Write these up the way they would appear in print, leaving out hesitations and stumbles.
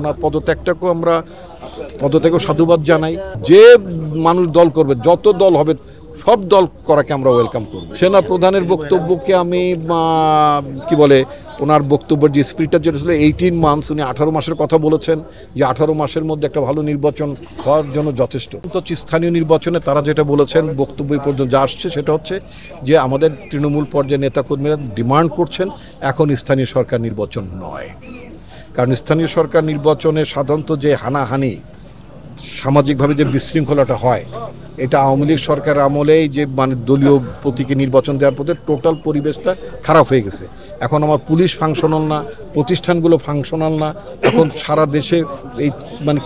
ওনার পদত্যাগটাকেও আমরা পদত্যাগও সাধুবাদ জানাই। যে মানুষ দল করবে, যত দল হবে সব দল করাকে আমরা ওয়েলকাম করব। সেনা প্রধানের বক্তব্যকে আমি কি বলে ওনার বক্তব্যের যে স্পিরিটটা যেটা ছিল 18 মান্থস, উনি 18 মাসের কথা বলেছেন যে 18 মাসের মধ্যে একটা ভালো নির্বাচন হওয়ার জন্য যথেষ্ট। তো স্থানীয় নির্বাচনে তারা যেটা বলেছেন বক্তব্য পর্যন্ত যা আসছে সেটা হচ্ছে যে আমাদের তৃণমূল পর্যায়ে নেতাকর্মীরা ডিমান্ড করছেন এখন স্থানীয় সরকার নির্বাচন নয়, কারণ স্থানীয় সরকার নির্বাচনে সাধারণত যে হানাহানি সামাজিকভাবে যে বিশৃঙ্খলাটা হয় এটা আওয়ামী লীগ সরকার আমলেই যে দলীয় প্রতীকে নির্বাচন দেওয়ার পথে টোটাল পরিবেশটা খারাপ হয়ে গেছে। এখন আমার পুলিশ ফাংশনাল না, প্রতিষ্ঠানগুলো ফাংশনাল না, এখন সারা দেশে এই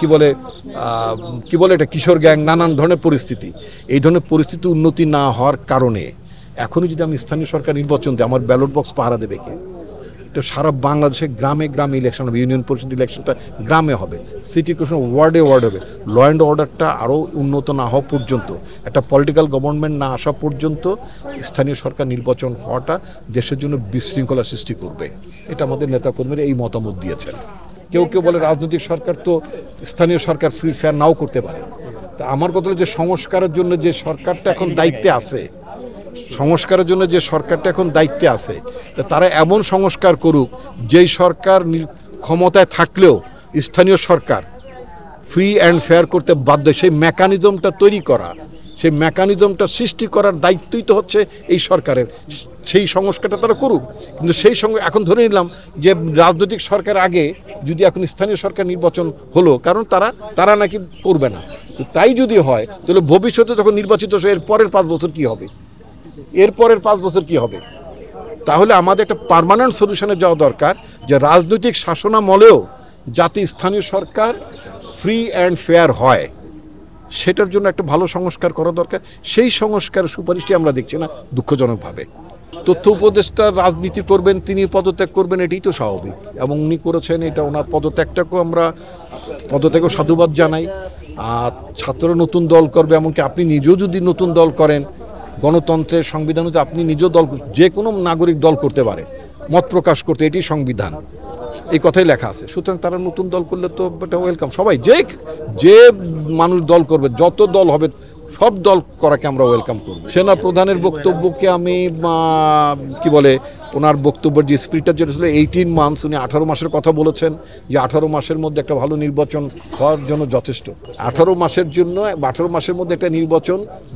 কি বলে এটা কিশোর গ্যাং, নানান ধরনের পরিস্থিতি। এই ধরনের পরিস্থিতি উন্নতি না হওয়ার কারণে এখনই যদি আমি স্থানীয় সরকার নির্বাচন দিই আমার ব্যালট বক্স পাহারা দেবে কে? তো সারা বাংলাদেশে গ্রামে গ্রামে ইলেকশন হবে, ইউনিয়ন পরিষদ ইলেকশনটা গ্রামে হবে, সিটি কর্পোরেশন ওয়ার্ডে হবে। ল অ্যান্ড অর্ডারটা আরও উন্নত না হওয়া পর্যন্ত, একটা পলিটিক্যাল গভর্নমেন্ট না আসা পর্যন্ত স্থানীয় সরকার নির্বাচন হওয়াটা দেশের জন্য বিশৃঙ্খলা সৃষ্টি করবে। এটা আমাদের নেতাকর্মীরা এই মতামত দিয়েছেন। কেউ কেউ বলে রাজনৈতিক সরকার তো স্থানীয় সরকার ফ্রি ফেয়ার নাও করতে পারে। তা আমার কথা হলো যে সংস্কারের জন্য যে সরকারটা এখন দায়িত্বে আছে, সংস্কারের জন্য যে সরকারটা এখন দায়িত্বে আছে তারা এমন সংস্কার করুক যেই সরকার ক্ষমতায় থাকলেও স্থানীয় সরকার ফ্রি অ্যান্ড ফেয়ার করতে বাধ্য। সেই মেকানিজমটা তৈরি করা, সেই মেকানিজমটা সৃষ্টি করার দায়িত্বই তো হচ্ছে এই সরকারের। সেই সংস্কারটা তারা করুক, কিন্তু সেই সঙ্গে এখন ধরে নিলাম যে রাজনৈতিক সরকার আগে যদি এখন স্থানীয় সরকার নির্বাচন হলো, কারণ তারা নাকি করবে না। তাই যদি হয় তাহলে ভবিষ্যতে যখন নির্বাচিত এর পরের 5 বছর কী হবে, এরপরের 5 বছর কি হবে? তাহলে আমাদের একটা পার্মানেন্ট সলিউশনে যাওয়া দরকার যে রাজনৈতিক শাসনামলেও যাতে স্থানীয় সরকার ফ্রি অ্যান্ড ফেয়ার হয় সেটার জন্য একটা ভালো সংস্কার করা দরকার। সেই সংস্কারের সুপারিশটি আমরা দেখছি না, দুঃখজনকভাবে। তথ্য উপদেষ্টা রাজনীতি করবেন, তিনি পদত্যাগ করবেন, এটাই তো স্বাভাবিক এবং উনি করেছেন। এটা ওনার পদত্যাগটাকেও আমরা পদত্যাগও সাধুবাদ জানাই। আর ছাত্ররা নতুন দল করবে, এমনকি আপনি নিজেও যদি নতুন দল করেন, গণতন্ত্রের সংবিধানে আপনি নিজেও দল, যে কোনো নাগরিক দল করতে পারে, মত প্রকাশ করতে, এটি সংবিধান, এই কথাই লেখা আছে। সুতরাং তারা নতুন দল করলে তো এটা ওয়েলকাম। সবাই যে মানুষ দল করবে, যত দল হবে সব দল করাকে আমরা ওয়েলকাম করব। সেনা প্রধানের বক্তব্যকে আমি কি বলে ওনার বক্তব্যের যে স্পিরিটটা যেটা ছিল 18 মান্থস, উনি 18 মাসের কথা বলেছেন যে 18 মাসের মধ্যে একটা ভালো নির্বাচন হওয়ার জন্য যথেষ্ট। 18 মাসের জন্য 18 মাসের মধ্যে একটা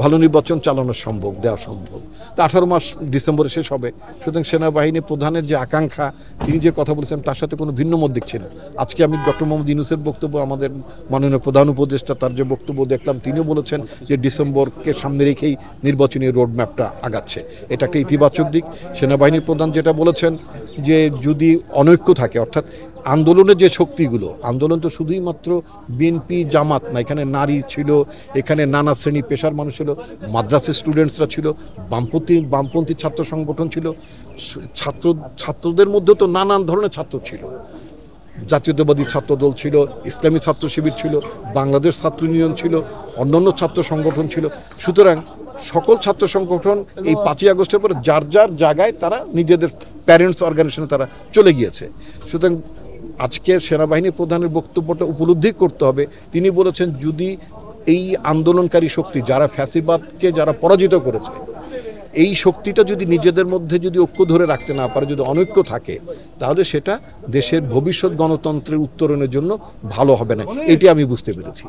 ভালো নির্বাচন চালানো সম্ভব, দেওয়া সম্ভব। তো 18 মাস ডিসেম্বরে শেষ হবে। সুতরাং সেনাবাহিনী প্রধানের যে আকাঙ্ক্ষা, তিনি যে কথা বলেছেন তার সাথে কোনো ভিন্ন মত দেখছি না। আজকে আমি ডক্টর মোহাম্মদ ইউনূসের বক্তব্য, আমাদের মাননীয় প্রধান উপদেষ্টা তার যে বক্তব্য দেখলাম, তিনিও বলেছেন যে ডিসেম্বরকে সামনে রেখেই নির্বাচনী রোডম্যাপটা আগাচ্ছে। এটা একটা ইতিবাচক দিক। সেনাবাহিনীর প্রধান যেটা বলেছেন যে যদি অনৈক্য থাকে, অর্থাৎ আন্দোলনের যে শক্তিগুলো, আন্দোলন তো শুধুই মাত্র বিএনপি জামাত না, এখানে নারী ছিল, এখানে নানা শ্রেণী পেশার মানুষ ছিল, মাদ্রাসা স্টুডেন্টসরা ছিল, বামপন্থী ছাত্র সংগঠন ছিল, ছাত্রদের মধ্যে তো নানান ধরনের ছাত্র ছিল, জাতীয়তাবাদী ছাত্রদল ছিল, ইসলামী ছাত্র শিবির ছিল, বাংলাদেশ ছাত্র ইউনিয়ন ছিল, অন্যান্য ছাত্র সংগঠন ছিল। সুতরাং সকল ছাত্র সংগঠন এই 5ই আগস্টের পরে যার যার জায়গায় তারা নিজেদের প্যারেন্টস অর্গানাইজেশনে তারা চলে গিয়েছে। সুতরাং আজকে সেনাবাহিনী প্রধানের বক্তব্যটা উপলব্ধি করতে হবে। তিনি বলেছেন যদি এই আন্দোলনকারী শক্তি, যারা ফ্যাসিবাদকে যারা পরাজিত করেছে, এই শক্তিটা যদি নিজেদের মধ্যে যদি ঐক্য ধরে রাখতে না পারে, যদি অনৈক্য থাকে, তাহলে সেটা দেশের ভবিষ্যৎ গণতন্ত্রের উত্তরণের জন্য ভালো হবে না। এটি আমি বুঝতে পেরেছি।